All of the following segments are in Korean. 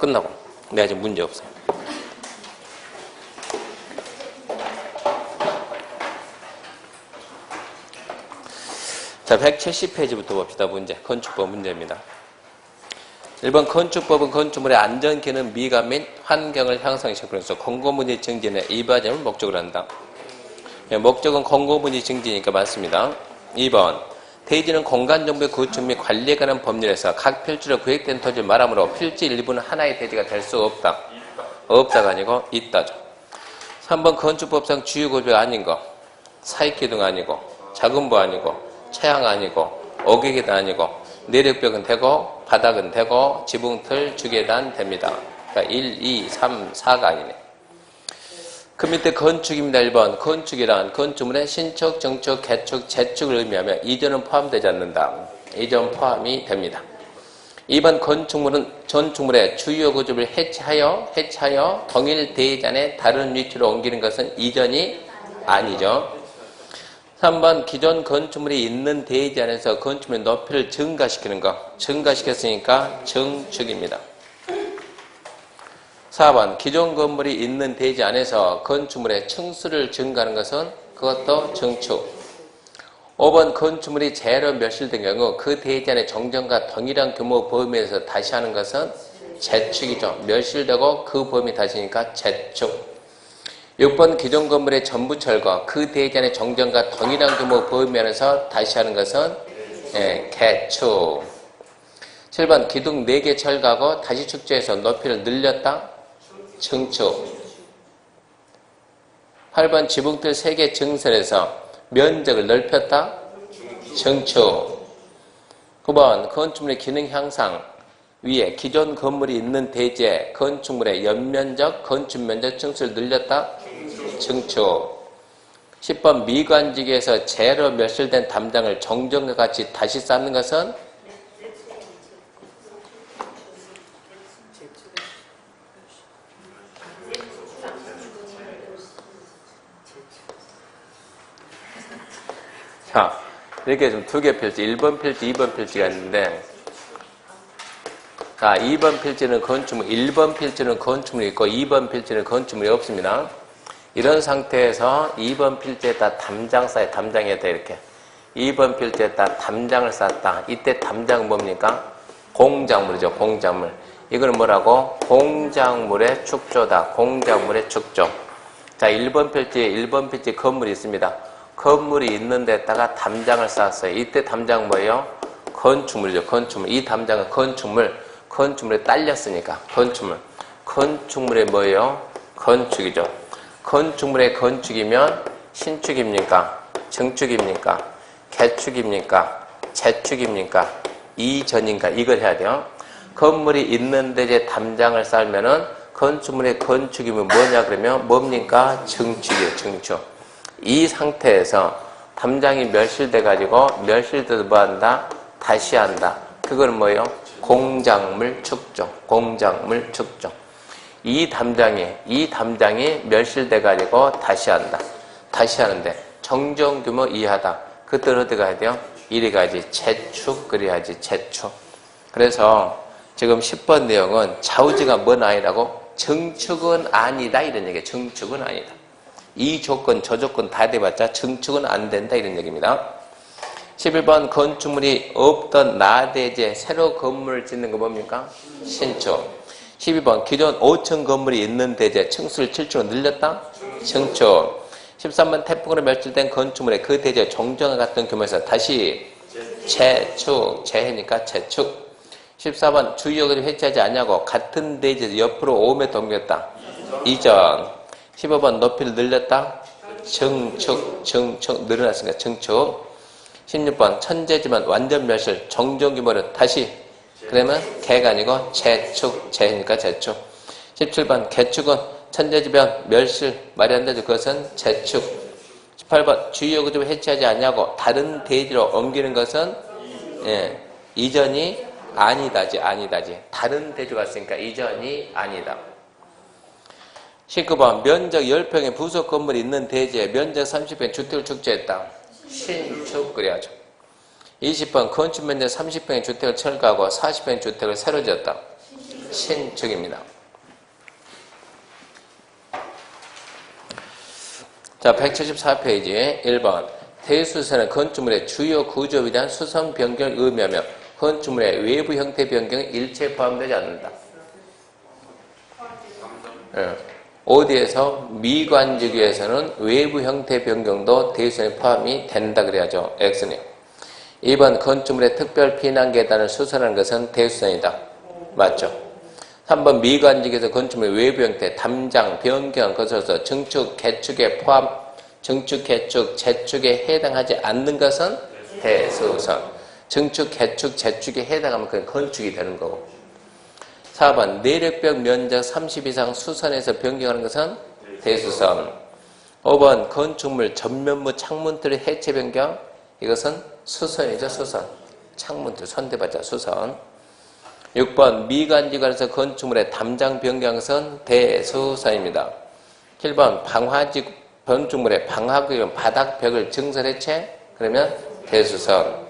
끝나고. 내가 지금 문제 없어요. 자, 170페이지부터 봅시다. 문제. 건축법 문제입니다. 1번 건축법은 건축물의 안전기능 미감 및 환경을 향상시키면서 공고문의 증진에 이바점을 목적으로 한다. 목적은 공고문의 증진이니까 맞습니다. 2번 대지는 공간정보의 구축 및 관리에 관한 법률에서 각 필지로 구획된 토지를 말하므로 필지 일부는 하나의 대지가 될 수 없다. 없다가 아니고 있다죠. 3번 건축법상 주요 구조가 아닌 거, 사익기둥 아니고 자금부 아니고 채양 아니고 어객계단 아니고 내력벽은 되고 바닥은 되고 지붕틀 주계단 됩니다. 그러니까 1, 2, 3, 4가 아니네. 그 밑에 건축입니다. 1번 건축이란 건축물의 신축, 정축, 개축, 재축을 의미하며 이전은 포함되지 않는다. 이전 포함이 됩니다. 2번 건축물은 건축물의 주요 구조를 해체하여 동일 대지 안에 다른 위치로 옮기는 것은 이전이 아니죠. 3번 기존 건축물이 있는 대지 안에서 건축물의 높이를 증가시키는 것. 증가시켰으니까 증축입니다. 4번 기존 건물이 있는 대지 안에서 건축물의 층수를 증가하는 것은 그것도 증축. 5번 건축물이 재해로 멸실된 경우 그 대지 안의 정전과 동일한 규모 범위에서 다시 하는 것은 재축이죠. 멸실되고 그 범위 다시니까 재축. 6번 기존 건물의 전부 철거, 그 대지 안의 정전과 동일한 규모 범위 안에서 다시 하는 것은 개축. 7번 기둥 4개 철거하고 다시 축조해서 높이를 늘렸다. 증축. 8번 지붕틀 3개 증설해서 면적을 넓혔다. 증축. 9번 건축물의 기능 향상. 위에 기존 건물이 있는 대지에 건축물의 연면적, 건축면적 층수를 늘렸다. 증축. 10번 미관지기에서 재해로 멸실된 담장을 정전과 같이 다시 쌓는 것은 자, 이렇게 좀 2개 필지, 1번 필지, 2번 필지가 있는데 자, 2번 필지는 건축물, 1번 필지는 건축물이 있고 2번 필지는 건축물이 없습니다. 이런 상태에서 2번 필지에다 담장 쌓여, 담장에다 이렇게 2번 필지에다 담장을 쌓았다. 이때 담장은 뭡니까? 공작물이죠. 공작물. 이거는 뭐라고? 공작물의 축조다. 공작물의 축조. 자, 1번 필지 건물이 있습니다. 건물이 있는 데다가 담장을 쌓았어요. 이때 담장 뭐예요? 건축물이죠. 건축물. 이 담장은 건축물에 딸렸으니까 건축물. 건축물의 뭐예요? 건축이죠. 건축물의 건축이면 신축입니까? 증축입니까? 개축입니까? 재축입니까? 이전인가? 이걸 해야 돼요. 건물이 있는데 이제 담장을 쌓으면은 건축물의 건축이면 뭐냐 그러면 뭡니까? 증축이에요. 증축. 이 상태에서 담장이 멸실돼가지고 멸실돼서 뭐 한다? 다시 한다. 그거는 뭐예요? 공작물 축조. 공작물 축조. 이 담장이 멸실돼가지고 다시 한다. 다시 하는데 정정규모 이하다. 그때 어디 가야 돼요? 이리 가야지. 재축 그래야지. 재축. 그래서 지금 10번 내용은 좌우지가 뭔 아니라고? 증축은 아니다 이런 얘기예요. 증축은 아니다. 이 조건 저 조건 다 돼봤자 증축은 안 된다 이런 얘기입니다. 11번 건축물이 없던 나대지에 새로 건물을 짓는 거 뭡니까? 신축. 12번 기존 5층 건물이 있는 대지에 층수를 7층으로 늘렸다? 증축. 13번 태풍으로 멸실된 건축물에 그 대지에 정전과 같은 규모에서 다시 재축. 재해니까 재축. 14번 주유역을 회치하지 않냐고 같은 대지에서 옆으로 5m 옮겼다. 이전. 15번 높이를 늘렸다? 증축. 늘어났으니까 증축. 16번 천재지만 완전 멸실 정전 규모를 다시 그러면 개가 아니고 재축. 재니까 재축. 17번 개축은 천재지변 멸실 말이 안 되죠. 그것은 재축. 18번 주요 구조를 해체하지 않냐고 다른 대지로 옮기는 것은 이전이 아니다지. 다른 대지로 갔으니까 이전이 아니다. 19번 면적 10평의 부속 건물이 있는 대지에 면적 30평의 주택을 축조했다. 신축 그래야죠. 20번 건축 면적 30평의 주택을 철거하고 40평의 주택을 새로 지었다. 신축입니다. 자, 174페이지 1번. 대수선은 건축물의 주요 구조에 대한 수선 변경을 의미하며 건축물의 외부 형태 변경이 일체에 포함되지 않는다. 어디에서 미관지구에서는 외부 형태 변경도 대수선에 포함이 된다 그래야죠. X는. 2번 건축물의 특별 피난 계단을 수선하는 것은 대수선이다. 맞죠? 3번 미관지구에서 건축물의 외부 형태, 담장, 변경 것으로서 증축, 개축에 포함, 증축, 개축, 재축에 해당하지 않는 것은 대수선. 증축, 개축, 재축에 해당하면 그건 건축이 되는 거고. 4번 내력벽 면적 30 이상 수선해서 변경하는 것은 대수선. 5번 건축물 전면부 창문틀의 해체 변경, 이것은 수선이죠. 수선. 창문틀 선대받자 수선. 6번 미관지관에서 건축물의 담장 변경하는 것은 대수선입니다. 7번 방화지 건축물의 방화구역 바닥벽을 증설 해체, 그러면 대수선.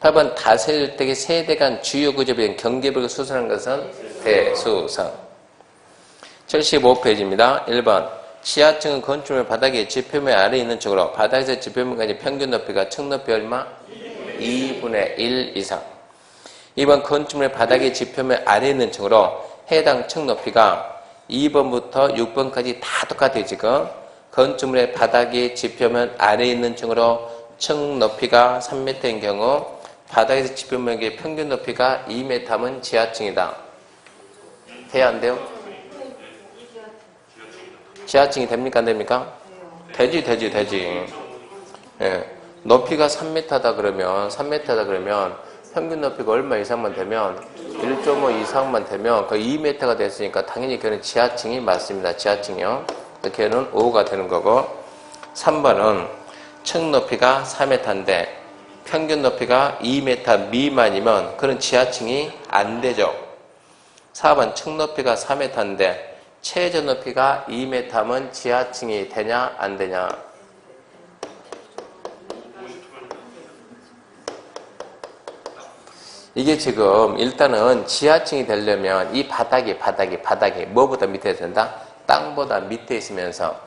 8번 다세대의 세대 간 주요 구조변 경계벽을 수선하는 것은 대수선. 75페이지입니다. 1번 지하층은 건축물 바닥의 지표면 아래에 있는 층으로 바닥에서 지표면까지 평균 높이가 층 높이 얼마? 2분의 1 이상. 2번 건축물 바닥의 지표면 아래에 있는 층으로 해당 층 높이가 2번부터 6번까지 다 똑같아요. 지금 건축물의 바닥의 지표면 아래에 있는 층으로 층 높이가 3m인 경우 바닥에서 지표면의 평균 높이가 2m면 지하층이다. 돼야 안 돼요? 지하층이 됩니까? 안 됩니까? 되지. 예. 높이가 3m다 그러면, 평균 높이가 얼마 이상만 되면, 1.5 이상만 되면, 그 2m가 됐으니까 당연히 걔는 지하층이 맞습니다. 지하층이요. 걔는 5가 되는 거고. 3번은 층 높이가 4m인데, 평균 높이가 2m 미만이면, 그런 지하층이 안 되죠. 4번 층 높이가 4m인데, 최저 높이가 2m면 지하층이 되냐, 안 되냐? 이게 지금 일단은 지하층이 되려면 이 바닥이 뭐보다 밑에 된다? 땅보다 밑에 있으면서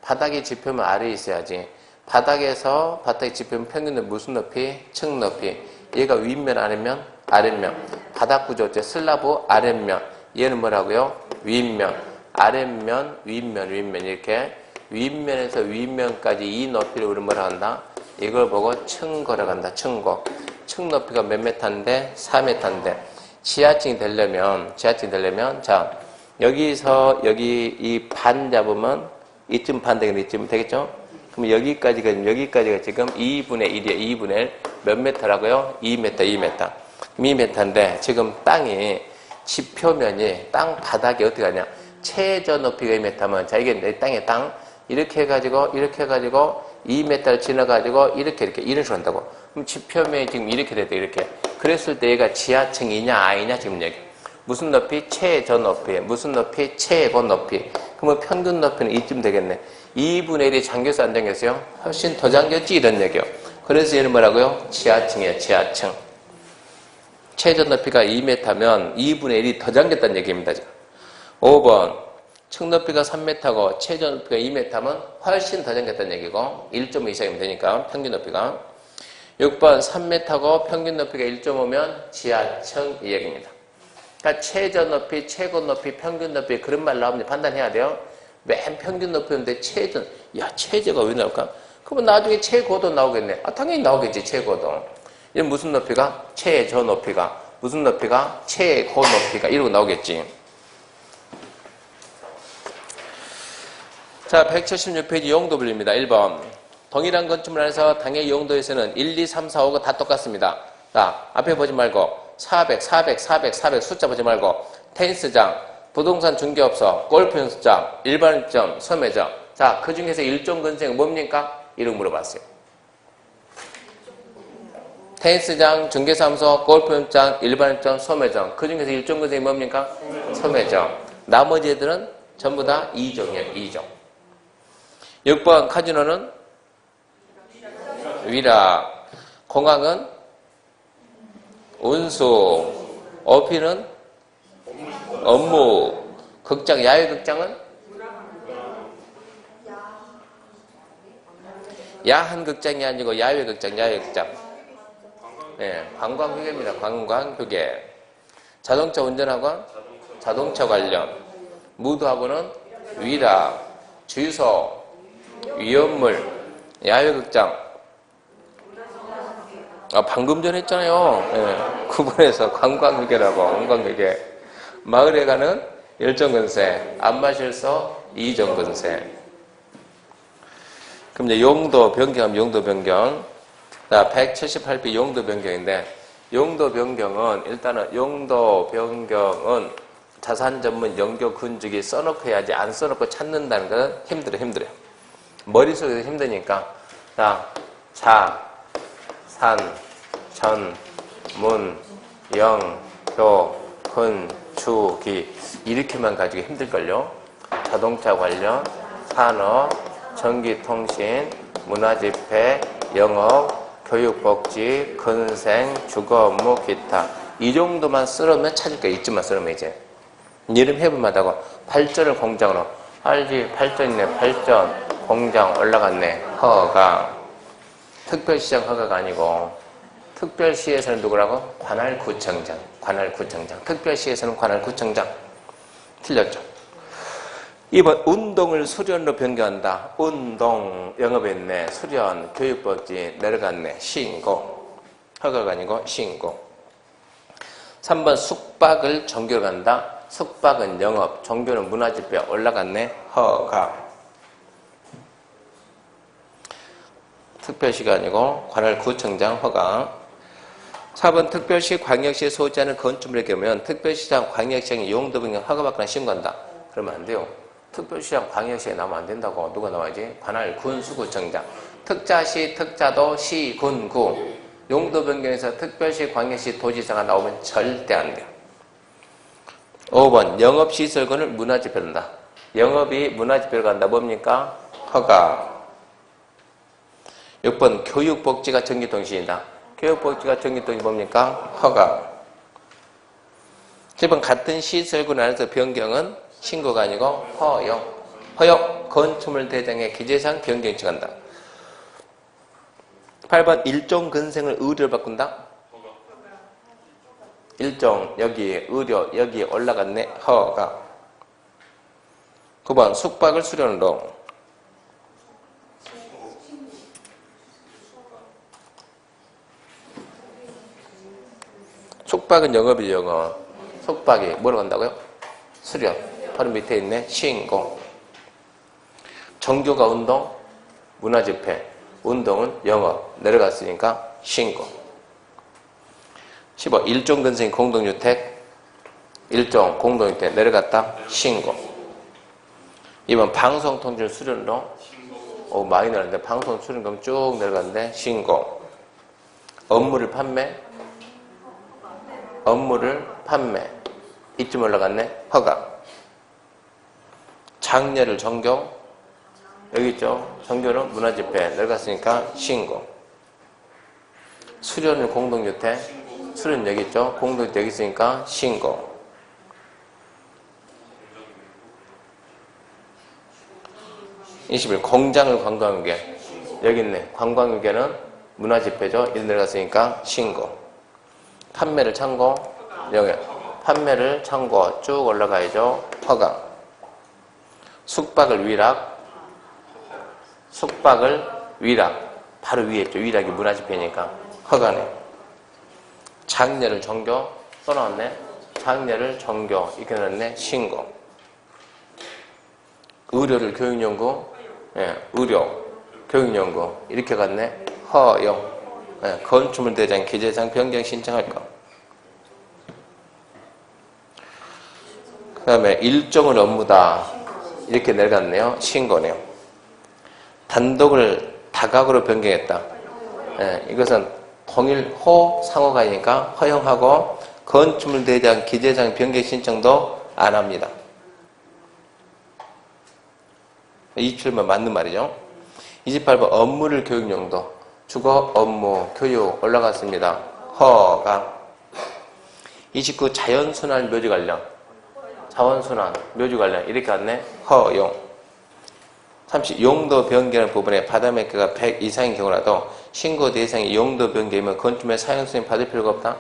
바닥의 지표면 아래에 있어야지. 바닥에서 바닥의 지표면 평균은 무슨 높이? 층 높이. 얘가 윗면 아래면? 아랫면. 바닥 구조 어째? 슬라브 아랫면. 얘는 뭐라고요? 윗면. 아랫면, 윗면 이렇게 윗면에서 윗면까지 이 높이를 우리 뭐라 한다? 이걸 보고 층고라고 한다. 층고. 층 높이가 몇 m인데? 4m인데 지하층이 되려면 자 여기서 여기 이 반 잡으면 이쯤 반 되겠네. 이쯤 되겠죠? 그럼 여기까지가 지금 2분의 1이에요. 2분의 1. 몇 m라고요? 2m. 2m인데 지금 땅이 지표면이 땅 바닥이 어떻게 하냐? 최저 높이가 2m면 자 이게 내 땅의 땅 이렇게 해가지고 2m를 지나가지고 이런 식으로 한다고. 그럼 지표면이 지금 이렇게 돼도 이렇게. 그랬을 때 얘가 지하층이냐 아니냐 지금 얘기. 무슨 높이? 최저 높이. 무슨 높이? 최고 높이. 그러면 평균 높이는 이쯤 되겠네. 2분의 1이 잠겼어 안 잠겼어요? 훨씬 더 잠겼지 이런 얘기요. 그래서 얘는 뭐라고요? 지하층이에요. 지하층. 최저 높이가 2m면 2분의 1이 더 잠겼다는 얘기입니다. 5번 층 높이가 3m고 최저 높이가 2m면 훨씬 더 잠겼다는 얘기고 1.5 이상이면 되니까 평균 높이가. 6번 3m고 평균 높이가 1.5면 지하층 이 얘기입니다. 그러니까 최저 높이, 최고 높이, 평균 높이 그런 말 나오면 판단해야 돼요. 맨 평균 높이인데 최저가 왜 나올까? 그러면 나중에 최고도 나오겠네. 당연히 나오겠지 최고도. 이건 무슨 높이가? 최저 높이가. 무슨 높이가? 최고 높이가. 이러고 나오겠지. 자, 176페이지 용도분류입니다. 1번. 동일한 건축물 안에서 당의 용도에서는 1, 2, 3, 4, 5가 다 똑같습니다. 자, 앞에 보지 말고 400 숫자 보지 말고 테니스장, 부동산 중개업소, 골프 연습장, 일반점, 소매점. 자, 그 중에서 일종 건생은 뭡니까? 이런 물어봤어요. 테니스장, 중개사무소, 골프 연습장, 일반점, 소매점. 그 중에서 일종 건생이 뭡니까? 소매점. 나머지 애들은 전부 다 2종이에요. 2종. 6번 카지노는 위락, 공항은 운수, 어피는 업무. 극장, 야외극장은? 야한 극장이 아니고 야외극장, 야외극장. 네, 관광휴게입니다. 관광휴게. 자동차 운전학원? 자동차 관련. 무도학원은 위락, 주유소, 위험물, 야외극장. 방금 전에 했잖아요. 네, 구분해서 관광휴게라고, 관광휴게. 마을에 가는 열정근세, 안마실서 이정근세. 그럼 이제 용도 변경하면 용도 변경. 자, 178비 용도 변경인데, 용도 변경은, 일단은 용도 변경은 자산 전문 영교 군주기 써놓고 해야지 안 써놓고 찾는다는 건 힘들어요. 머릿속에서 힘드니까. 자, 산, 전, 문, 영, 교, 군, 주, 기. 이렇게만 가지고 힘들걸요. 자동차 관련, 산업, 전기통신, 문화집회, 영업, 교육복지, 근생, 주거 업무, 기타. 이 정도만 쓰려면 찾을 거야. 이쯤만 쓰려면 이제. 이름 해볼만하다고. 발전을 공장으로. 알지? 발전 있네. 발전. 공장 올라갔네. 허가. 특별시장 허가가 아니고, 특별시에서는 누구라고? 관할구청장. 관할구청장. 특별시에서는 관할구청장. 틀렸죠. 2번, 운동을 수련으로 변경한다. 운동, 영업했네. 수련, 교육복지, 내려갔네. 신고. 허가가 아니고, 신고. 3번, 숙박을 정교로 간다. 숙박은 영업, 종교는 문화집회 올라갔네. 허가. 특별시가 아니고 관할구청장 허가. 4번 특별시, 광역시에 소지하는 건축물의 경우면 특별시장, 광역시장이 용도 변경 허가받거나 신고한다. 그러면 안 돼요. 특별시장, 광역시에 나오면 안 된다고. 누가 나와야지? 관할군수구청장. 특자시, 특자도, 시, 군, 구. 용도 변경에서 특별시, 광역시, 도지사가 나오면 절대 안 돼요. 5번 영업시설권을 문화집회로 한다. 영업이 문화집회로 간다. 뭡니까? 허가. 6번 교육복지가 전기통신이다. 교육복지가 전기통신이 뭡니까? 허가. 7번 같은 시설군 안에서 변경은 신고가 아니고 허용. 허용 건축물 대장의 기재상 변경 요청한다. 8번 일종 근생을 의료로 바꾼다. 일종 여기에 의료 여기에 올라갔네. 허가. 9번 숙박을 수련으로. 숙박은 영업이에요. 영업. 숙박이 뭐로 간다고요? 수련. 바로 밑에 있네. 신고. 정교가 운동, 문화집회. 운동은 영업. 내려갔으니까 신고. 15. 일종 근생 공동주택. 일종 공동주택 내려갔다. 신고. 2번 방송통신 수련으로. 많이 내렸는데 방송 수련금 쭉 내려갔는데 신고. 업무를 판매. 업무를 판매. 이쯤 올라갔네. 허가. 장례를 정교. 여기 있죠. 정교는 문화집회 내려갔으니까 신고. 수련은 공동주택. 수련 여기 있죠. 공동주택 여기 있으니까 신고. 21. 공장을 관광유계. 여기 있네. 관광유계는 문화집회죠. 이리 내려갔으니까 신고. 판매를 참고. 여기 판매를 참고 쭉 올라가야죠. 허가. 숙박을 위락. 숙박을 위락. 바로 위에 있죠. 위락이 문화집회니까 허가네. 장례를 정교. 써놨네. 장례를 정교. 이렇게 넣었네. 신고. 의료를 교육연구. 의료. 교육연구. 이렇게 갔네. 허용. 건축물 대장 기재상 변경 신청할 거. 그 다음에 일종을 업무다. 이렇게 내려갔네요. 신고네요. 단독을 다각으로 변경했다. 이것은 통일호 상호간이니까 허용하고 건축물 대장 기재상 변경 신청도 안 합니다. 27번 맞는 말이죠. 28번 업무를 교육용도. 주거, 업무, 교육 올라갔습니다. 허가. 29 자연순환 묘지 관련. 자원순환, 묘지 관련 이렇게 왔네. 허용. 30. 용도 변경하는 부분에 바다 매가가 100 이상인 경우라도 신고 대상이 용도 변경이면 건축물의 사용승인 받을 필요가 없다?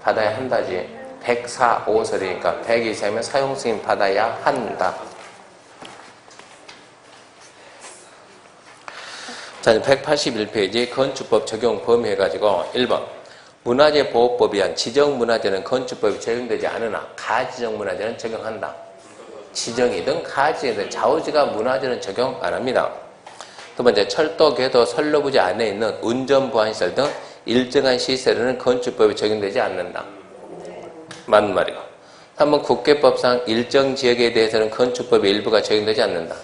받아야 한다지. 104, 5설이니까 100 이상이면 사용승인 받아야 한다. 자, 181페이지 건축법 적용 범위 해가지고 1번 문화재 보호법에 의한 지정문화재는 건축법이 적용되지 않으나 가지정문화재는 적용한다. 지정이든 가지이든 좌우지가 문화재는 적용 안합니다. 두 번째 철도, 궤도, 선로부지 안에 있는 운전보안시설 등 일정한 시설에는 건축법이 적용되지 않는다. 맞는 말이고. 3번 국계법상 일정 지역에 대해서는 건축법의 일부가 적용되지 않는다.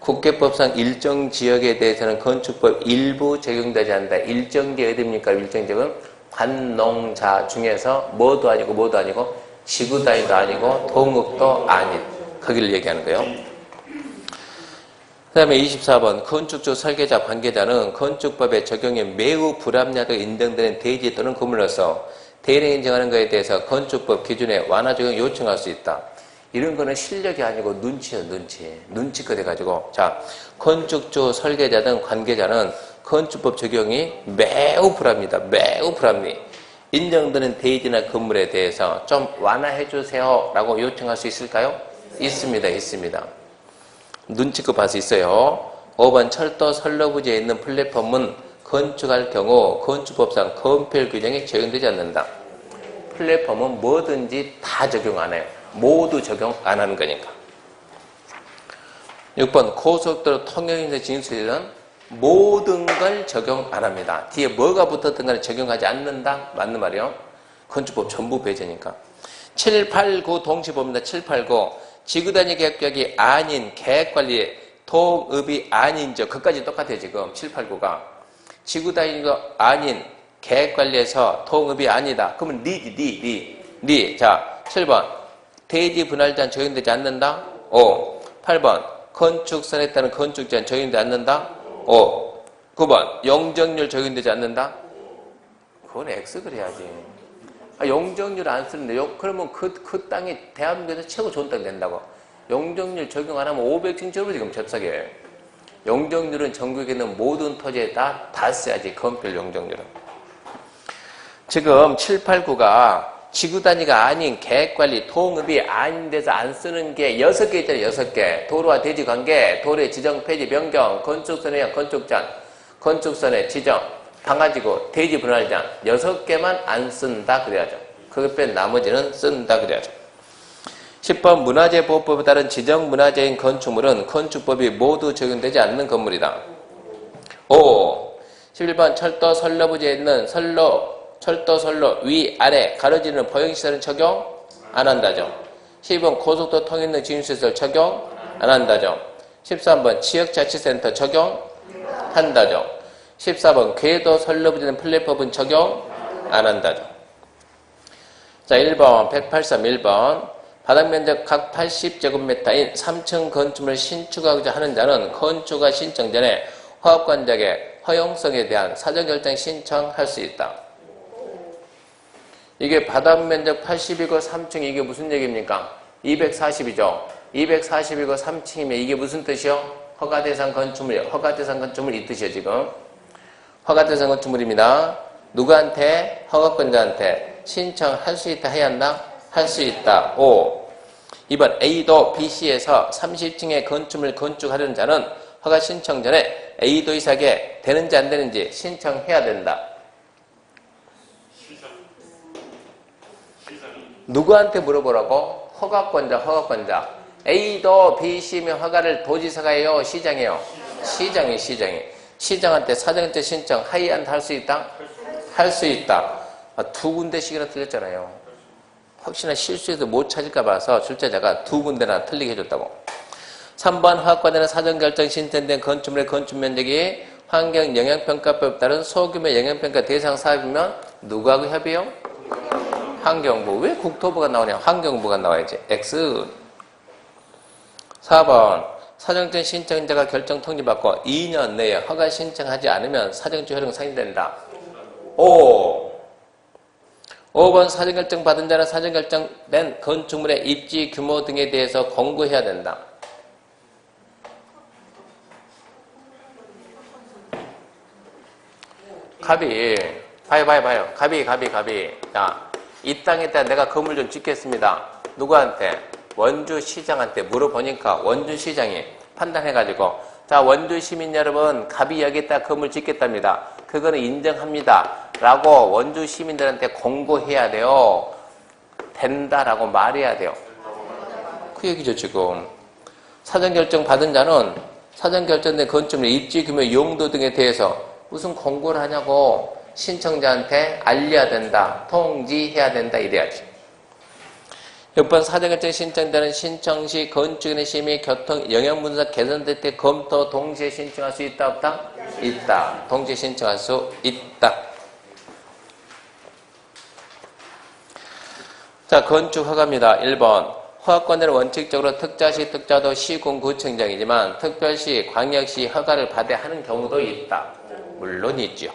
국계법상 일정 지역에 대해서는 건축법 일부 적용되지 않는다. 일정 지역이 어디입니까? 일정 지역은 관농자 중에서 뭐도 아니고 지구 단위도 아니고 동읍도 아닌 거기를 얘기하는 거예요. 그 다음에 24번 건축주 설계자 관계자는 건축법의 적용에 매우 불합리하다고 인정되는 대지 또는 건물로서 대행을 인정하는 것에 대해서 건축법 기준에 완화 적용 요청할 수 있다. 이런 거는 실력이 아니고 눈치예요, 눈치. 눈치껏 해가지고. 자, 건축주, 설계자 등 관계자는 건축법 적용이 매우 불합리하다. 매우 불합리. 인정되는 대지나 건물에 대해서 좀 완화해주세요. 라고 요청할 수 있을까요? 있습니다, 있습니다. 눈치껏 봐서 있어요. 5번 철도 선로부지에 있는 플랫폼은 건축할 경우 건축법상 건폐율 규정이 적용되지 않는다. 플랫폼은 뭐든지 다 적용 안 해요. 모두 적용 안 하는 거니까. 6번 고속도로 통행인의 진술은 모든 걸 적용 안 합니다. 뒤에 뭐가 붙었든 간에 적용하지 않는다? 맞는 말이요. 건축법 전부 배제니까. 7, 8, 9 동시 봅니다. 7, 8, 9 지구단위 계획이 아닌 계획관리 동읍이 아닌 저 그까지 똑같아요. 지금 7, 8, 9가 지구단위가 아닌 계획관리에서 동읍이 아니다. 그러면 리. 자, 7번 대지 분할 제한 적용되지 않는다. 5. 8번 건축선에 따른 건축 제한 적용되지 않는다. 5. 9번 용적률 적용되지 않는다. 그건 X 그래야지. 용적률 안 쓰는데 그러면 그 땅이 대한민국에서 최고 좋은 땅이 된다고. 용적률 적용 안 하면 500층짜리 지금 잽싸게. 용적률은 전국에 있는 모든 토지에 다 써야지. 건폐율 용적률은. 지금 7, 8, 9가 지구 단위가 아닌 계획관리, 통읍이 아닌 데서 안 쓰는 게 6개 있잖아요. 6개. 도로와 대지 관계, 도로의 지정, 폐지, 변경, 건축선에 의한 건축제한, 건축선의 지정, 방화지구, 대지 분할 제한 6개만 안 쓴다 그래야죠. 그것 뺀 나머지는 쓴다 그래야죠. 10번 문화재 보호법에 따른 지정 문화재인 건축물은 건축법이 모두 적용되지 않는 건물이다. 5. 11번 철도 선로부지에 있는 철도 선로 위 아래 가로지르는 보행시설은 적용 안 한다죠. 12번 고속도로 통행로 진수시설 적용 안 한다죠. 13번 지역자치센터 적용 한다죠. 14번 궤도 선로부지는 플랫폼은 적용 안 한다죠. 자, 1번 183 1번 바닥면적 각 80제곱미터인 3층 건축물을 신축하고자 하는 자는 건축가 신청 전에 허업관장에 허용성에 대한 사전결정 신청할 수 있다. 이게 바닥면적 80이고 3층 이게 무슨 얘기입니까? 240이죠. 240이고 3층이면 이게 무슨 뜻이요? 허가대상 건축물이요. 허가대상 건축물 이 뜻이에요 지금. 허가대상 건축물입니다. 누구한테? 허가권자한테 신청할 수 있다 해야 한다? 할 수 있다. 5. 2번 A도 BC에서 30층의 건축물을 건축하려는 자는 허가 신청 전에 A도 이상에 되는지 안 되는지 신청해야 된다. 누구한테 물어보라고? 허가권자. A도 BC면 허가를 도지사가 해요? 시장이에요? 시장이. 시장한테 사전결정 신청 하이한테 할 수 있다? 할 수 있다. 두 군데씩이나 틀렸잖아요. 혹시나 실수해서 못 찾을까 봐서 출제자가 두 군데나 틀리게 해줬다고. 3번 허가권자는 사전결정 신청된 건축물의 건축면적이 환경영향평가법에 따른 소규모 영향평가 대상 사업이면 누구하고 협의요? 환경부. 왜 국토부가 나오냐? 환경부가 나와야지. X. 4번 사전결정 신청자가 결정 통지받고 2년 내에 허가 신청하지 않으면 사전결정 효력 상실된다. 5. 5번 사전결정 받은 자는 사전결정된 건축물의 입지 규모 등에 대해서 공고해야 된다. 갑이 봐요. 갑이. 자, 이 땅에다 내가 건물 좀 짓겠습니다. 누구한테? 원주시장한테 물어보니까 원주시장이 판단해가지고, 자, 원주 시민 여러분, 갑이 여기다 건물 짓겠답니다. 그거는 인정합니다. 라고 원주 시민들한테 공고해야 돼요. 된다라고 말해야 돼요. 그 얘기죠, 지금. 사전결정 받은 자는 사전결정된 건축물의 입지 규모, 용도 등에 대해서 무슨 공고를 하냐고 신청자한테 알려야 된다. 통지해야 된다. 이래야지. 6번 사전결정 신청자는 신청 시 건축인의 심의, 교통, 영향분석 개선될 때 검토 동시에 신청할 수 있다 없다? 있다. 동시에 신청할 수 있다. 자, 건축 허가입니다. 1번 허가권자는 원칙적으로 특자시, 특자도 시군구청장이지만 특별시, 광역시 허가를 받아야 하는 경우도 있다. 물론 있지요.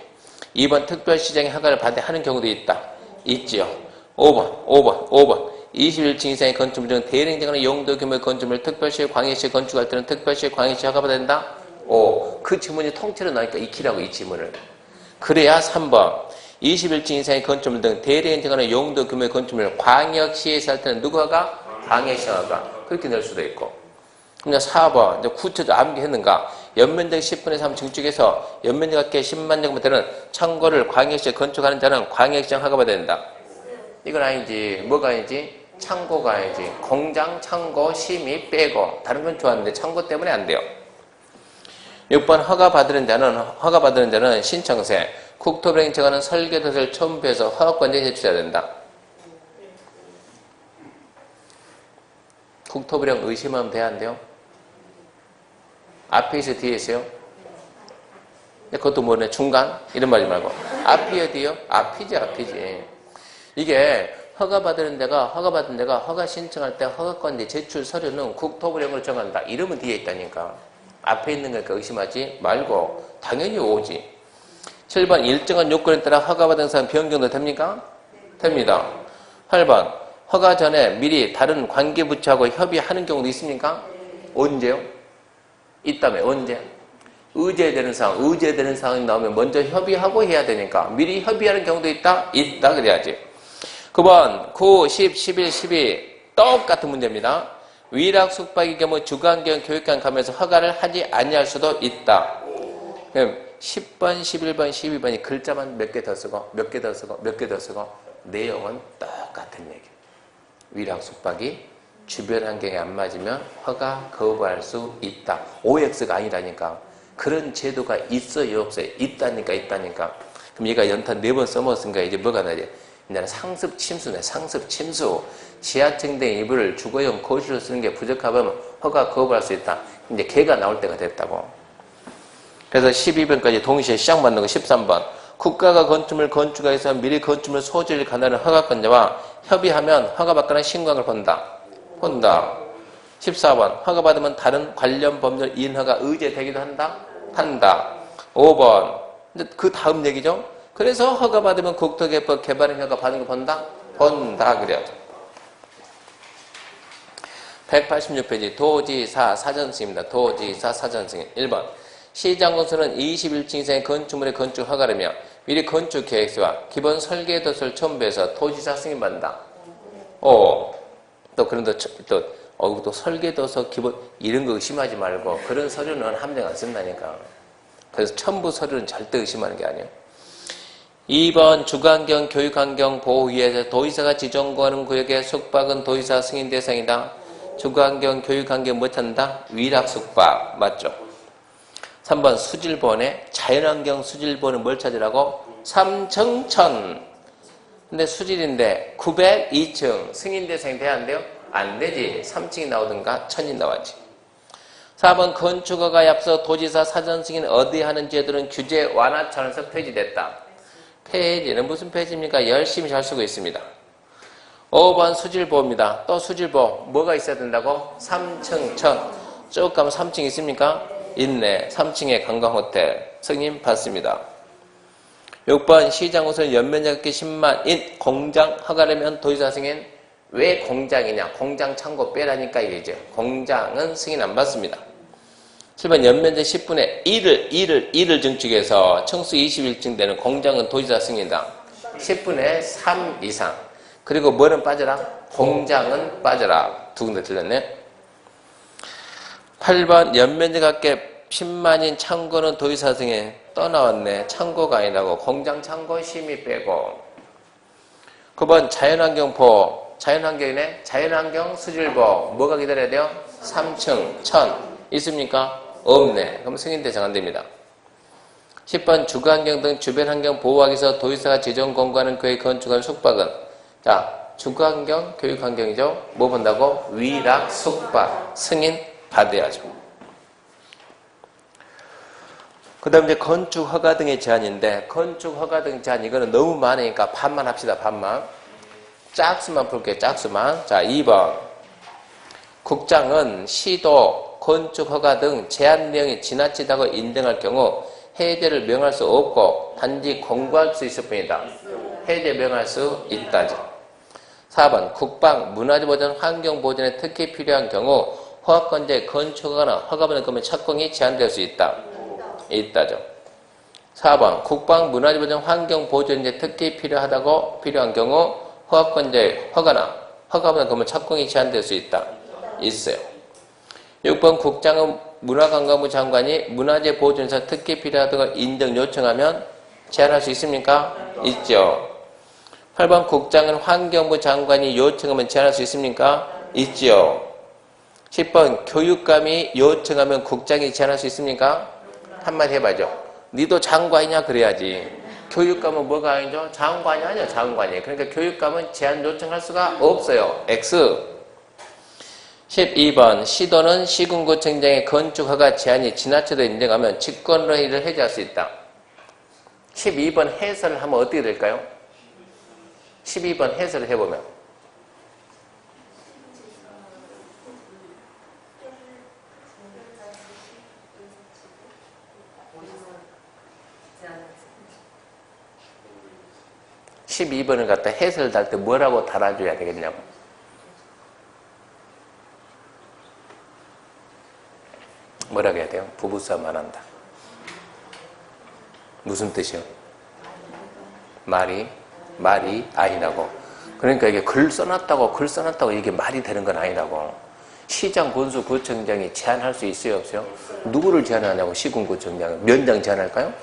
2번 특별시장의 허가를 받아야 하는 경우도 있다. 있지요. 5번 21층 이상의 건축물 중 대행정하는 용도 규모의 건축물 특별시, 광역시 건축할 때는 특별시, 광역시 허가받아야 된다. 그 지문이 통째로 나오니까 익히라고 이 지문을. 그래야 3번 21층 이상의 건축물 등 대행정하는 용도 규모의 건축물 광역시에서 할 때는 누구 허가? 광역시 허가. 그렇게 낼 수도 있고. 그럼 4번 이제 구체적으로 암기했는가? 연면적 10분의 3 증축해서 연면적 합계 10만 제곱미터는 창고를 광역시에 건축하는 자는 광역시장 허가받아야 된다. 이건 아니지. 뭐가 아니지? 창고가 아니지. 공장, 창고, 심의 빼고 다른 건 좋았는데 창고 때문에 안 돼요. 6번 허가받는 자는 신청세, 국토부에 정하는 설계도서를 첨부해서 허가권자에 제출해야 된다. 국토부령 의심하면 돼야 안 돼요? 앞에 있어요? 뒤에 있어요? 그것도 뭐네? 중간? 이런 말이 말고. 앞이요? 뒤요? 앞이지. 이게 허가받은 데가 허가 신청할 때 허가권자 제출 서류는 국토부령으로 정한다. 이러면 뒤에 있다니까. 앞에 있는 거니까 의심하지 말고 당연히 오지. 7번 일정한 요건에 따라 허가받은 사람 변경도 됩니까? 됩니다. 8번 허가 전에 미리 다른 관계부처하고 협의하는 경우도 있습니까? 언제요? 있다며. 언제? 의제되는 상황이 나오면 먼저 협의하고 해야 되니까 미리 협의하는 경우도 있다? 있다 그래야지. 9번 9, 10, 11, 12 똑같은 문제입니다. 위락 숙박의 경우 주간경 교육관 가면서 허가를 하지 아니할 수도 있다. 그럼 10번, 11번, 12번이 글자만 몇 개 더 쓰고 몇 개 더 쓰고 내용은 똑같은 얘기. 위락 숙박이 주변 환경에 안 맞으면 허가 거부할 수 있다. OX가 아니라니까. 그런 제도가 있어요 없어요? 있다니까. 그럼 얘가 연탄 4번 써먹었으니까 이제 뭐가 나지? 이제는 상습 침수네. 상습 침수. 지하층 등 일부를 주거용 거실로 쓰는 게 부적합하면 허가 거부할 수 있다. 이제 걔가 나올 때가 됐다고. 그래서 12번까지 동시에 시작 맞는 거. 13번 국가가 건축물 건축하여서 미리 건축물 소지를 관할하는 허가권자와 협의하면 허가받거나 신고를 본다. 14번 허가받으면 다른 관련 법률 이인허가 의제되기도 한다. 5번 그 다음 얘기죠. 그래서 허가받으면 국토개법 개발행 허가 받은 거 본다 그래야죠. 186페이지 도지사 사전승입니다. 도지사 사전승인 1번 시장건설은 21층 이상의 건축물의 건축 허가라며 미리 건축 계획서와 기본 설계도서를 첨부해서 도지사 승인받는다. 또 설계도서 기본 이런 거 의심하지 말고 그런 서류는 함정 안 쓴다니까. 그래서 첨부 서류는 절대 의심하는 게 아니에요. 2번 주거환경, 교육환경 보호위에서 도지사가 지정구하는 구역의 숙박은 도지사 승인 대상이다. 주거환경, 교육환경 못 한다? 위락숙박 맞죠? 3번 수질보원에 자연환경 수질보원은 뭘 찾으라고? 3층천. 근데 수질인데 902층 승인 대상이 돼야 안 돼요? 안 되지. 3층이 나오든가 1000이 나왔지. 4번 건축허가에 앞서 도지사 사전승인 어디 하는 제도는 규제 완화 차원에서 폐지됐다. 폐지는 무슨 폐지입니까? 열심히 잘 쓰고 있습니다. 5번 수질보입니다. 또 수질보 뭐가 있어야 된다고? 3층 천. 쭉 가면 3층 있습니까? 있네. 3층에 관광호텔 승인 받습니다. 6번 시장 우선 연면적이 10만인 공장 허가라면 도지사 승인. 왜 공장이냐? 공장 창고 빼라니까 이거죠. 공장은 승인 안 받습니다. 7번 연면적 10분의 1을 증축해서 청수 21층 되는 공장은 도지사 승인이다. 10분의 3 이상. 그리고 뭐는 빠져라? 공장은 빠져라. 두 군데 틀렸네. 8번 연면적 합계 10만인 창고는 도지사 승인. 또 나왔네. 창고가 아니라고. 공장 창고 심의 빼고. 9번 자연환경보. 자연환경이네. 자연환경 수질보. 뭐가 기다려야 돼요? 3층, 1000. 있습니까? 없네. 그럼 승인대 정한됩니다. 10번 주거환경 등 주변환경 보호하기 위해서 도지사가 지정 공간은 그의 건축한 숙박은. 자, 주거환경, 교육환경이죠. 뭐 본다고? 위락, 숙박. 승인 받아야죠. 그 다음 이제 건축 허가 등의 제한인데, 건축 허가 등 제한, 이거는 너무 많으니까 반만 합시다, 반만. 짝수만 볼게요, 짝수만. 자, 2번. 국장은 시도, 건축 허가 등 제한 내용이 지나치다고 인정할 경우 해제를 명할 수 없고 단지 공고할 수 있을 뿐이다. 해제 명할 수 있다죠. 4번. 국방, 문화재보전, 환경보전에 특히 필요한 경우 허가권자의 건축허가나 허가받는 금의 착공이 제한될 수 있다. 있다죠. 4번. 국방, 문화재보전, 환경보전에 특히 필요한 경우 허가권자의 허가나 허가받는 금의 착공이 제한될 수 있다. 있어요. 6번. 국장은 문화관광부 장관이 문화재 보존에서 특히 필요하다고 인정 요청하면 제한할 수 있습니까? 있죠. 8번. 국장은 환경부 장관이 요청하면 제한할 수 있습니까? 있죠. 10번. 교육감이 요청하면 국장이 제한할 수 있습니까? 한마디 해봐죠. 니도 장관이냐 그래야지. 교육감은 뭐가 아니죠? 장관이 아니야, 장관이. 그러니까 교육감은 제한 요청할 수가 없어요. X. 12번. 시도는 시군구청장의 건축허가 제한이 지나쳐도 인정하면 직권으로 일을 해제할 수 있다. 12번 해설을 하면 어떻게 될까요? 12번 해설을 해보면. (12번을) 갖다 해설을 달 때 뭐라고 달아줘야 되겠냐고. 뭐라고 해야 돼요? 부부싸움 안 한다. 무슨 뜻이요? 말이 아니라고. 그러니까 이게 글 써놨다고 이게 말이 되는 건 아니라고. 시장, 군수, 구청장이 제한할 수 있어요, 없어요? 누구를 제한하냐고, 시군구청장은. 면장 제한할까요?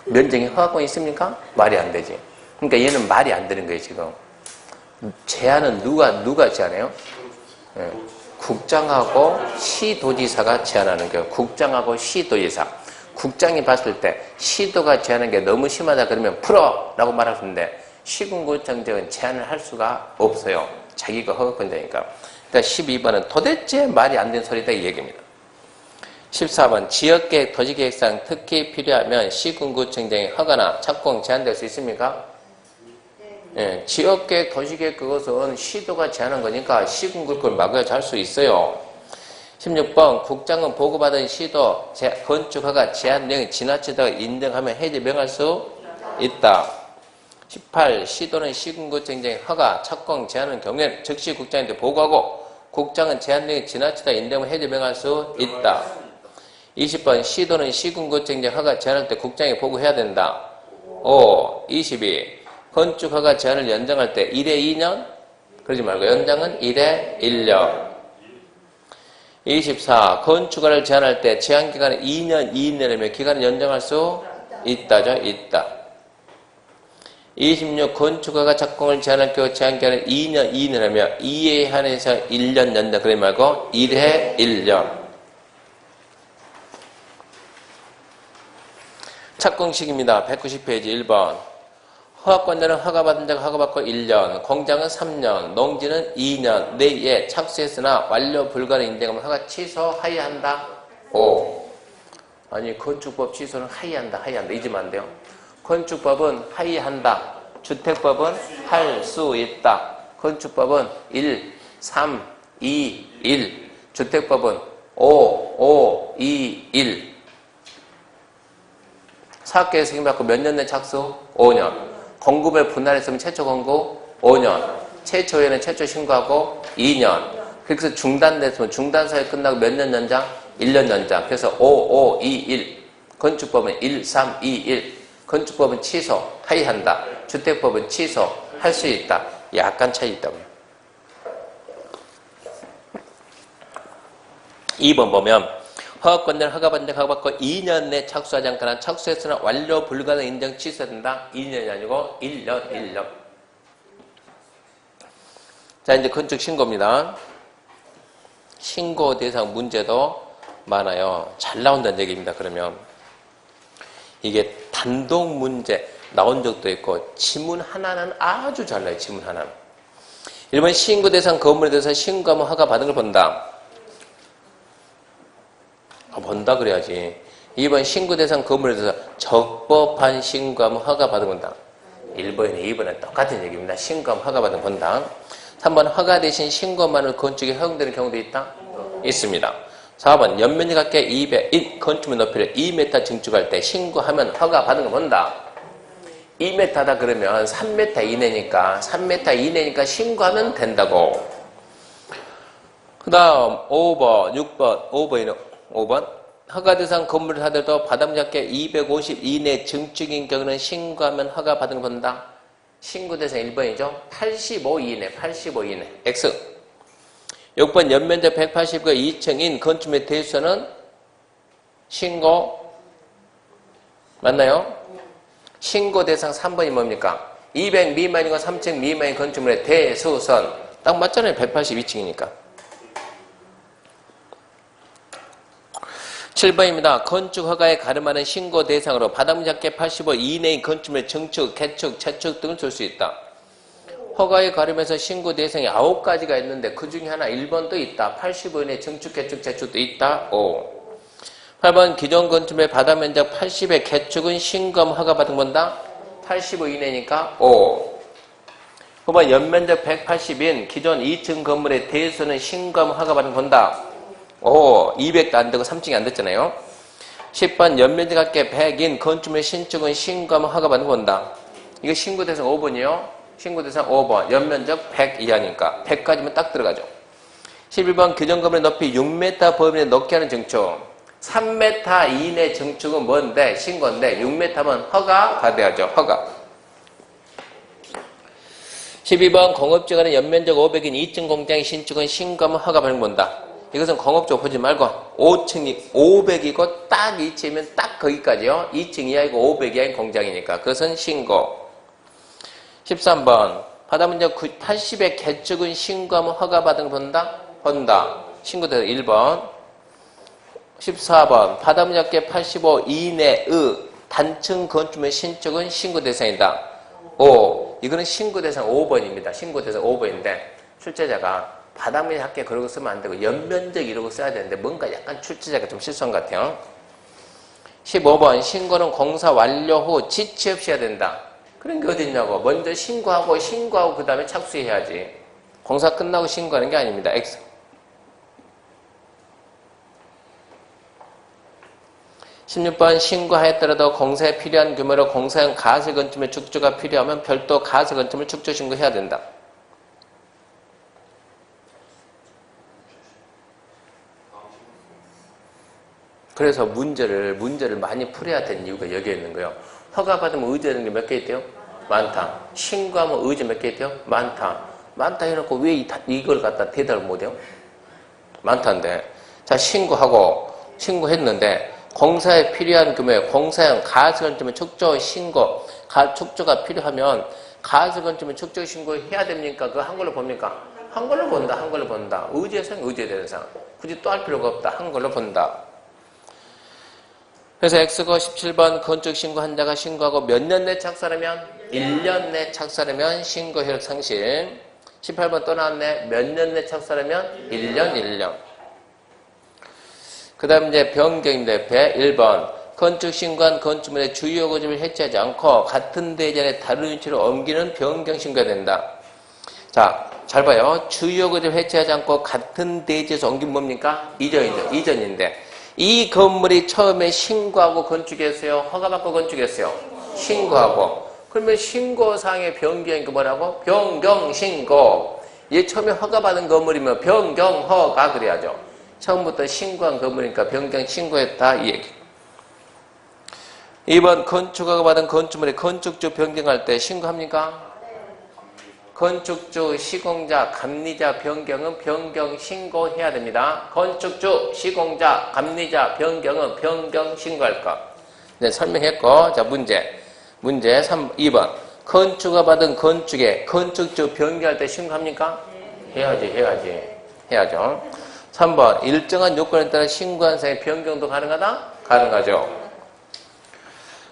면장이 허가권이 있습니까? 말이 안 되지. 그러니까 얘는 말이 안 되는 거예요, 지금. 제한은 누가 제한해요? 예. 국장하고 시도지사가 제한하는 거예요. 국장하고 시도지사. 국장이 봤을 때 시도가 제한하는 게 너무 심하다 그러면 풀어! 라고 말할 수 있는데 시군구청장은 제한을 할 수가 없어요. 자기가 허가권자니까. 그러니까 12번은 도대체 말이 안 되는 소리다 이 얘기입니다. 14번. 지역계획, 도시계획상 특히 필요하면 시군구청장의 허가나 착공 제한될 수 있습니까? 예, 지역계획, 도시계획 그것은 시도가 제한한 거니까 시군구 그걸 막아야 할 수 있어요. 16번. 국장은 보고받은 시도 건축허가 제한 내용이 지나치다고 인정하면 해제 명할 수 있다. 18. 시도는 시군구청장의 허가, 착공 제한하는 경우에는 즉시 국장한테 보고하고 국장은 제한 내용이 지나치다 인정하면 해제 명할 수 있다. 20번. 시도는 시군구청장 허가 제한할 때 국장이 보고해야 된다. 5. 22. 건축허가 제한을 연장할 때 1회 2년? 그러지 말고 연장은 1회 1년. 24. 건축허가를 제한할 때 제한기간은 2년 이내라면 기간을 연장할 수 있다죠? 있다. 26. 건축허가 착공을 제한할 경우 제한기간은 2년 이내라면 2회 한해서 1년 연장. 그러지 말고 1회 1년. 착공식입니다. 190페이지 1번. 허가권자는 허가받은 자가 허가받고 1년, 공장은 3년, 농지는 2년 내에 착수했으나 완료 불가를 인정하면 허가 취소하여야 한다. 5. 아니 건축법 취소는 하여한다. 잊으면 안 돼요. 건축법은 하여한다. 주택법은 할 수 있다. 건축법은 1, 3, 2, 1. 주택법은 5, 5, 2, 1. 사업계획 승인받고 몇 년 내 착수? 5년. 공급을 분할했으면 최초 공급 5년. 최초 회는 최초 신고하고 2년. 그래서 중단됐으면 중단 사유 끝나고 몇 년 연장? 1년 연장. 그래서 5, 5, 2, 1. 건축법은 1, 3, 2, 1. 건축법은 취소, 하이한다. 주택법은 취소, 할 수 있다. 약간 차이 있다고요. 2번 보면 허가권자는 허가받는 허가받고 2년 내 착수하지 않거나 착수했으나 완료 불가능 인정 취소된다. 2년이 아니고 1년. 자, 이제 건축 신고입니다. 신고 대상 문제도 많아요. 잘 나온다는 얘기입니다. 그러면 이게 단독 문제 나온 적도 있고 지문 하나는 아주 잘 나요. 지문 하나는. 1번 신고 대상 건물에 대해서 신고하면 허가 받은 걸 본다. 본다 그래야지. 2번 신고 대상 건물에 대해서 적법한 신고하면 허가 받은 건다. 1번이나 2번은 똑같은 얘기입니다. 신고하면 허가 받은 본다. 3번 허가 대신 신고만으로 건축이 허용되는 경우도 있다? 있습니다. 4번 연면적 합계 200, 건축물 높이를 2m 증축할 때 신고하면 허가 받은 거 본다. 2m다 그러면 3m 이내니까 3m 이내니까 신고하면 된다고. 그 다음 5번, 6번, 5번 허가 대상 건물을 하더라도 바닥면적 합계 250 이내 증축인 경우는 신고하면 허가 받은 거 본다. 신고 대상 1번이죠. 85 이내, 85 이내. X. 6번 연면적 180과 2층인 건축물의 대수는 신고 맞나요? 신고 대상 3번이 뭡니까? 200 미만이고 3층 미만인 건축물의 대수선. 딱 맞잖아요. 182층이니까. 7번입니다. 건축 허가에 가름하는 신고 대상으로 바닥면적 합계 85 이내인 건축물의 증축, 개축, 재축 등을 쓸 수 있다. 허가에 가름해서 신고 대상이 9가지가 있는데 그 중에 하나 1번도 있다. 85 이내 증축, 개축, 재축도 있다. 5. 8번 기존 건축물의 바닥면적 80의 개축은 신고하면 허가 받은 건다. 85 이내니까 5. 9번 연면적 180인 기존 2층 건물의 대수는 신고하면 허가 받은 건다. 200도 안 되고 3층이 안 됐잖아요. 10번 연면적 합계 100인 건축물의 신축은 신고하면 허가 받는 건다. 이거 신고 대상 5번이요. 신고 대상 5번. 연면적 100 이하니까 100까지면 딱 들어가죠. 11번 기존 건물의 높이 6m 범위 내에 넣게 하는 증축. 3m 이내 증축은 뭔데? 신고인데 6m면 허가 받아야죠. 허가. 12번 공업지간의 연면적 500인 2층 공장의 신축은 신고하면 허가 받는 건다. 이것은 공업적 보지 말고 5층이 500이고 딱 2층이면 딱 거기까지요. 2층 이하이고 500 이하인 공장이니까 그것은 신고. 13번 바닥면적 80의 개축은 신고하면 허가받은 본다? 본다. 신고대상 1번. 14번 바닥면적 합계 85 이내의 단층 건축물 신축은 신고대상이다. 5. 이거는 신고대상 5번입니다. 신고대상 5번인데 출제자가 바닥면적 합계 그러고 쓰면 안 되고 연면적 이러고 써야 되는데 뭔가 약간 출제자가 좀 실수한 것 같아요. 15번 신고는 공사 완료 후 지체 없이 해야 된다. 그런 게 어디 있냐고. 먼저 신고하고 그 다음에 착수해야지. 공사 끝나고 신고하는 게 아닙니다. X. 16번 신고하였더라도 공사에 필요한 규모로 공사용 가설 건축물 축조가 필요하면 별도 가설 건축물 축조 신고해야 된다. 그래서 문제를 많이 풀어야 되는 이유가 여기에 있는 거예요. 허가받으면 의제되는 게 몇 개 있대요? 많다. 신고하면 의제 몇 개 있대요? 많다. 많다 해놓고 왜 이걸 갖다 대답을 못해요? 많다는데. 자, 신고했는데 공사에 필요한 규모의 공사용 가설건축물 축조 신고, 축조가 필요하면 가설건축물 축조 신고 해야 됩니까? 그거 한글로 봅니까? 한글로 본다. 의제상, 의제대상. 굳이 또 할 필요가 없다. 한글로 본다. 그래서 X가 17번 건축 신고 한자가 신고하고 몇 년 내 착수하면 1년 내 착수하면 신고 효력 상실. 18번 또 나왔네. 몇 년 내 착수하면 1년. 그 다음 이제 변경인데 1번 건축 신고한 건축물의 주요 고집을 해체하지 않고 같은 대전에 다른 위치로 옮기는 변경 신고가 된다. 자, 잘 봐요. 주요 고집을 해체하지 않고 같은 대지에서 옮기면 뭡니까? 이전인데 이 건물이 처음에 신고하고 건축했어요? 허가받고 건축했어요? 신고하고. 그러면 신고상의 변경이 뭐라고? 변경신고. 얘 처음에 허가받은 건물이면 변경허가 그래야죠. 처음부터 신고한 건물이니까 변경신고했다 이 얘기. 2번 건축허가 받은 건축물의 건축주 변경할 때 신고합니까? 건축주, 시공자, 감리자 변경은 변경 신고해야 됩니다. 건축주, 시공자, 감리자 변경은 변경 신고할 거. 네, 설명했고, 자 문제 2번 건축허가 받은 건축에 건축주 변경할 때 신고합니까? 해야죠. 3번 일정한 요건에 따라 신고한 사항의 변경도 가능하다? 가능하죠.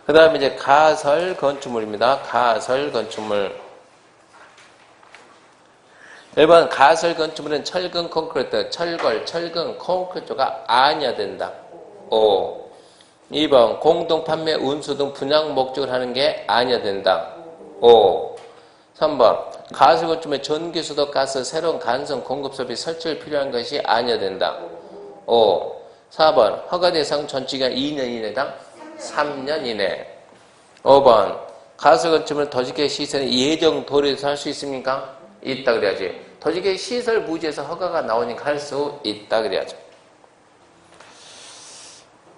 그 다음에 이제 가설 건축물입니다. 가설 건축물. 1번 가설 건축물은 철근 콘크리트, 철근 콘크리트가 아니어야 된다. 5. 2번 공동 판매, 운수 등 분양 목적을 하는 게 아니어야 된다. 5. 3번 가설 건축물의 전기, 수도, 가스, 새로운 간선 공급 설비 설치를 필요한 것이 아니어야 된다. 5. 4번 허가 대상 전치기간 2년 이내다. 3년 이내. 5번 가설 건축물 도시계획 시설은 예정 도로에서 할 수 있습니까? 있다 그래야지. 도시계획 시설 부지에서 허가가 나오니까 할 수 있다 그래야죠.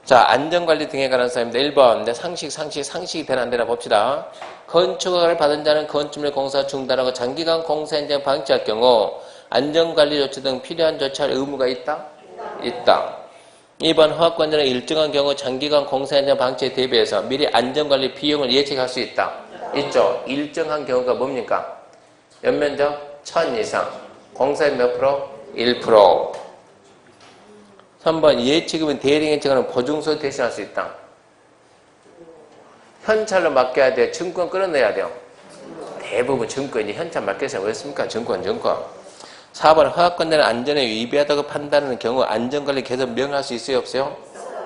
자, 안전관리 등에 관한 사항입니다. 1번 상식이 되나 안 되나 봅시다. 건축허가를 받은 자는 건축물 공사 중단하고 장기간 공사 현장 방치할 경우 안전관리 조치 등 필요한 조치할 의무가 있다? 있다. 2번 허가권자는 일정한 경우 장기간 공사 현장 방치에 대비해서 미리 안전관리 비용을 예측할 수 있다. 있죠. 일정한 경우가 뭡니까? 연면적 1000 이상. 공사의 몇 프로? 1%. 3번 예치금은 대리인 예치금은 보증서 대신할 수 있다. 현찰로 맡겨야 돼. 증권 끌어내야 돼요. 대부분 증권이 현찰 맡겨서 왜 씁니까? 증권. 4번 허가권자는 안전에 위배하다고 판단하는 경우 안전관리 개선 명할 수 있어요? 없어요?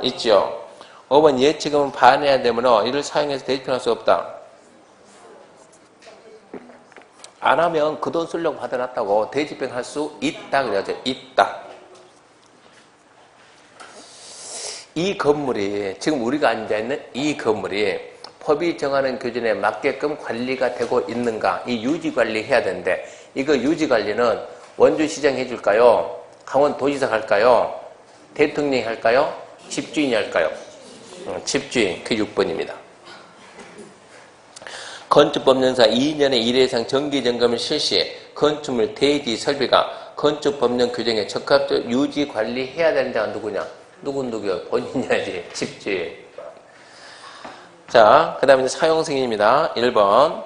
있죠. 5번 예치금은 반해야 되므로 이를 사용해서 대집행할 수 없다. 안 하면 그 돈 쓰려고 받아놨다고 대집행할 수 있다 그래야죠. 있다. 이 건물이 지금 우리가 앉아있는 이 건물이 법이 정하는 규정에 맞게끔 관리가 되고 있는가 이 유지관리 해야 되는데 이거 유지관리는 원주시장이 해줄까요? 강원도지사가 할까요? 대통령이 할까요? 집주인이 할까요? 집주인 그 6번입니다. 건축법령상 2년에 1회 이상 정기점검을 실시 건축물 대지 설비가 건축법령 규정에 적합적 유지관리해야 되는 자가 누구냐? 누구요? 본인이야지. 집주인. 자, 그 다음에 사용승인입니다. 1번.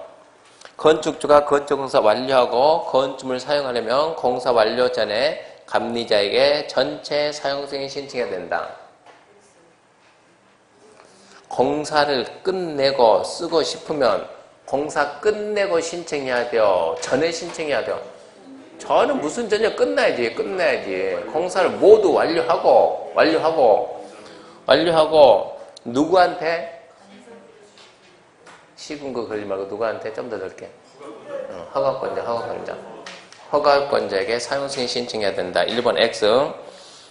건축주가 건축공사 완료하고 건축물 사용하려면 공사 완료 전에 감리자에게 전체 사용승인 신청해야 된다. 공사를 끝내고 쓰고 싶으면 공사 끝내고 신청해야 돼요. 전에 신청해야 돼요. 저는 무슨 전혀 끝나야지. 공사를 모두 완료하고 누구한테? 시군거 걸지 말고 누구한테? 좀 더 넓게. 허가권자에게 사용승인 신청해야 된다. 1번 X.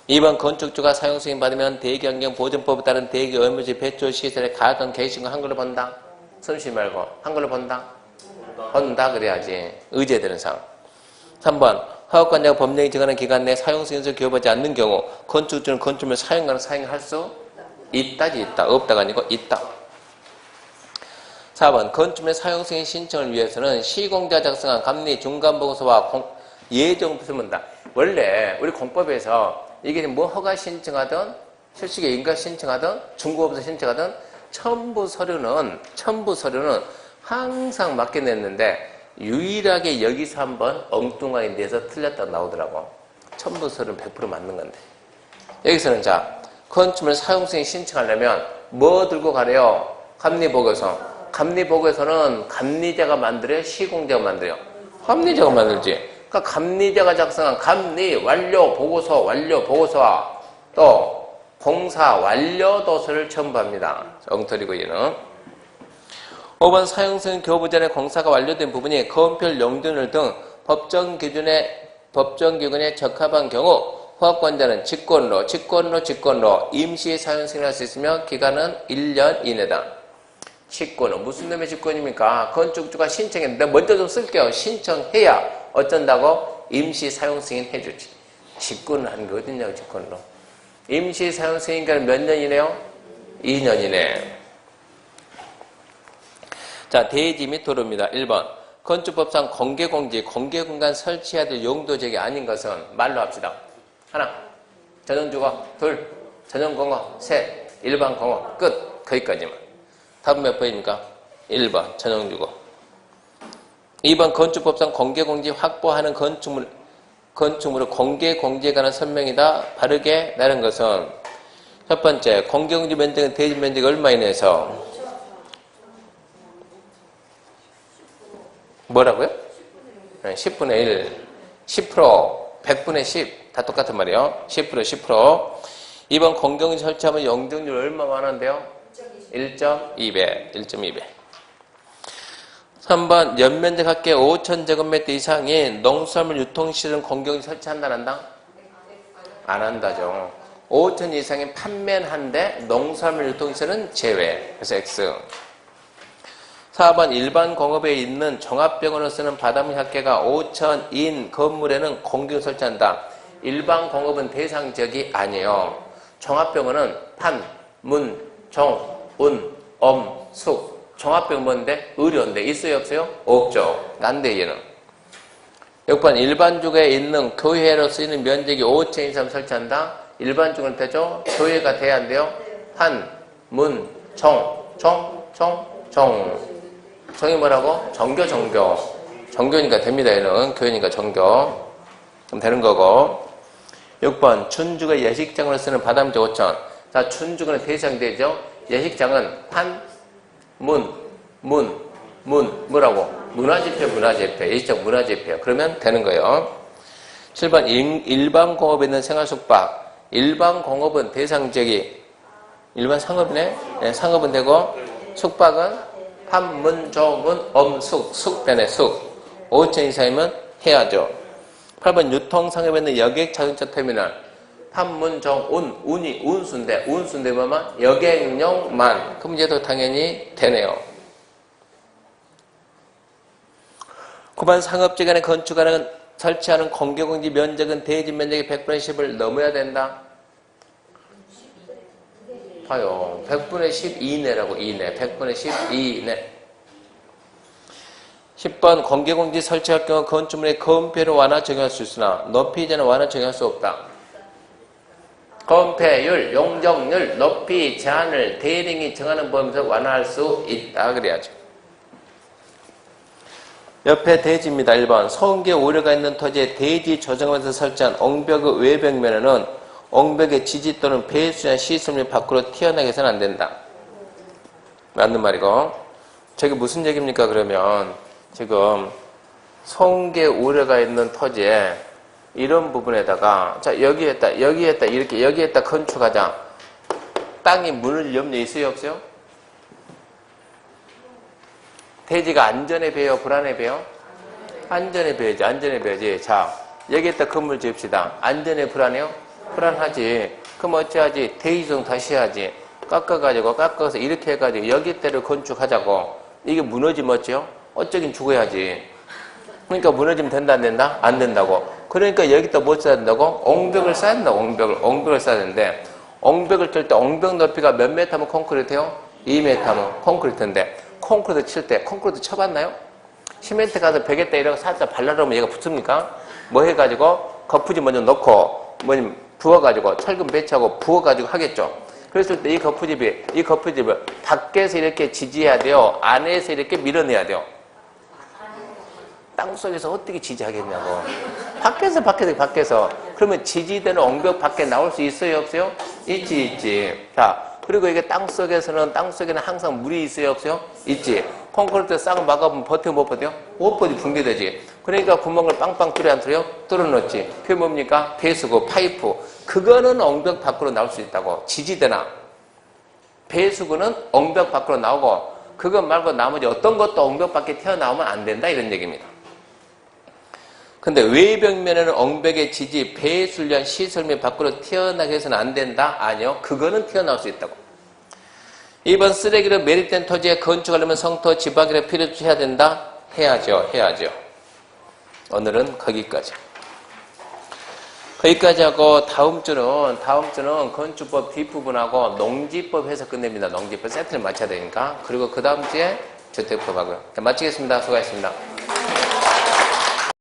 2번 건축주가 사용승인 받으면 대기환경 보존법에 따른 대기 업무지 배출 시설의 가액은 계획신고 한글로 본다. 숨쉬지 말고 한글로 본다. 그래야지. 의제되는 사항. 3번 허가권자가 법령이 정하는 기간 내에 사용승인을 교부하지 않는 경우 건축주는 건축물 사용할 수 있다지 있다. 없다가 아니고 있다. 4번 건축물 사용승인 신청을 위해서는 시공자 작성한 감리 중간보고서와 예정부를 씁니다. 원래 우리 공법에서 이게 뭐 허가 신청하든 실시계 인가 신청하든 중고업소 신청하든 첨부 서류는 항상 맞게 냈는데 유일하게 여기서 한번 엉뚱하게 내서 틀렸다 나오더라고. 첨부 서류는 100% 맞는 건데. 여기서는 자, 건축물 사용승인 신청하려면 뭐 들고 가래요? 감리보고서. 감리보고서는 감리자가 만들어요? 시공자가 만들어요? 감리자가 만들지. 그러니까 감리자가 작성한 감리 완료 보고서와 또 공사 완료 도서를 첨부합니다. 엉터리고 얘는. 5번 사용승인 교부 전에 공사가 완료된 부분이 건폐율 용적률 등 법정 기준에 적합한 경우 허가권자는 직권로 임시 사용 승인할 수 있으며 기간은 1년 이내다. 직권은 무슨 놈의 직권입니까? 건축주가 신청했는데 먼저 좀 쓸게요. 신청해야 어쩐다고? 임시 사용 승인 해주지. 직권을 하는 게 어딨냐고 직권으로. 임시 사용 승인 기간은 몇 년이네요? 2년 이내. 자, 대지 및 도로입니다. 1번. 건축법상 공개공지, 공개공간 설치해야 될 용도적이 아닌 것은 말로 합시다. 하나, 전용주거. 둘, 전용공업. 셋, 일반공업. 끝. 거기까지만. 답은 몇 번입니까? 1번, 전용주거. 2번, 건축법상 공개공지 확보하는 건축물의 공개공지에 관한 설명이다. 바르게 나눈 것은 첫 번째, 공개공지 면적은 대지 면적이 얼마 이내에서? 뭐라고요? 10분의 1, 10%, 100분의 10. 다 똑같은 말이에요. 10%. 2번 공개공지 설치하면 용적률 얼마 많은데요? 1.2배. 1.2배. 3번 연면적 합계 5,000제곱미터 이상인 농수산물 유통시설은 공개공지 설치한다 안 한다? 안 한다죠. 5,000 이상인 판매는 한데 농수산물 유통시설은 제외. 그래서 X. 4번 일반 공업에 있는 종합병원을 쓰는 바닷물 합계가 5,000인 건물에는 공개공지 설치한다. 일반 공업은 대상지역이 아니에요. 종합병원은 판, 문, 종, 운, 엄, 숙. 종합병원 뭔데? 의료인데 있어요 없어요? 없죠. 안 돼 얘는. 6번 일반주거에 있는 교회로 쓰이는 면적이 5,000 이상 설치한다. 일반주거는 되죠? 교회가 돼야 한대요. 판, 문, 종. 종이 뭐라고? 정교. 정교니까 됩니다. 얘는 교회니까 정교. 그럼 되는 거고. 6번 춘주거 예식장으로 쓰는 바닷물적 5,000. 자, 춘주거는 대상되죠. 예식장은 판, 문, 뭐라고? 문화재표. 예식장 문화재표. 그러면 되는 거예요. 7번 일반 공업에 있는 생활숙박. 일반 공업은 대상지역이 일반 상업이네. 네, 상업은 되고 숙박은 판, 문, 종, 운, 엄, 숙 되네. 숙. 5,000 이상이면 해야죠. 8번 유통상업에 있는 여객 자동차 터미널. 판, 문, 종, 운이 운수인데 뭐만? 여객용만. 그럼 얘도 당연히 되네요. 9번 상업지간에 건축하는 설치하는 공개공지 면적은 대지 면적의 100분의 10을 넘어야 된다. 봐요. 100분의 10 이내라고. 이내. 100분의 10 이내. 10번 공개공지 설치할 경우 건축물의 건폐를 완화 적용할 수 있으나 높이 이전은 완화 적용할 수 없다. 건폐율, 용적률, 높이 제한을 대리인이 정하는 범위에서 완화할 수 있다. 그래야죠. 옆에 대지입니다. 1번 소음기 우려가 있는 토지에 대지 조정하면서 설치한 옹벽의 외벽면에는 옹벽의 지지 또는 배수나 시설물 밖으로 튀어나게 해서는 안 된다. 맞는 말이고. 저게 무슨 얘기입니까? 그러면 지금 소음기 우려가 있는 토지에 이런 부분에다가 자 여기에다 이렇게 여기에다 건축하자. 땅이 무너질 염려 있어요 없어요? 대지가 안전해 배요 불안해 배요? 안전해 배야지. 자 여기에다 건물 지읍시다. 안전해 불안해요? 불안하지. 그럼 어찌하지? 대지조정 다시 해야지. 깎아서 이렇게 해가지고 여기때를 건축하자고. 이게 무너지면 어째요? 어쩌긴 죽어야지. 그러니까 무너지면 된다 안 된다? 안 된다고. 그러니까 여기다 뭐 써야 된다고? 옹벽을 써야 된다고. 옹벽을 써야 되는데 옹벽을 뜰 때 옹벽 높이가 몇 메타면 콘크리트요? 2m면 콘크리트인데 콘크리트 칠 때 콘크리트 쳐봤나요? 시멘트 가서 벽에다 이러고 살짝 발라놓으면 얘가 붙습니까? 뭐 해가지고 거푸집 먼저 넣고 부어가지고 철근 배치하고 부어가지고 하겠죠. 그랬을 때 이 거푸집을 밖에서 이렇게 지지해야 돼요? 안에서 이렇게 밀어내야 돼요? 땅속에서 어떻게 지지하겠냐고. 밖에서. 그러면 지지되는 옹벽 밖에 나올 수 있어요 없어요? 있지. 자 그리고 이게 땅속에는 항상 물이 있어요 없어요? 있지. 콘크리트 싹 막아보면 버텨 못 버텨요? 못 버텨. 붕괴되지. 그러니까 구멍을 빵빵 뚫어 안 뚫어요? 뚫어놓지. 그게 뭡니까? 배수구, 파이프. 그거는 옹벽 밖으로 나올 수 있다고. 지지대나 배수구는 옹벽 밖으로 나오고 그것 말고 나머지 어떤 것도 옹벽 밖에 튀어나오면 안 된다 이런 얘기입니다. 근데 외벽면에는 엉벽의 지지, 배수련, 시설 및 밖으로 튀어나게 해서는 안 된다? 아니요. 그거는 튀어나올 수 있다고. 2번 쓰레기로 매립된 토지에 건축하려면 성토, 지박이를 필요치 해야 된다? 해야죠. 해야죠. 오늘은 거기까지. 거기까지 하고 다음 주는 건축법 뒷부분하고 농지법 해서 끝냅니다. 농지법 세트를 맞춰야 되니까. 그리고 그 다음 주에 주택법 하고요. 마치겠습니다. 수고하셨습니다.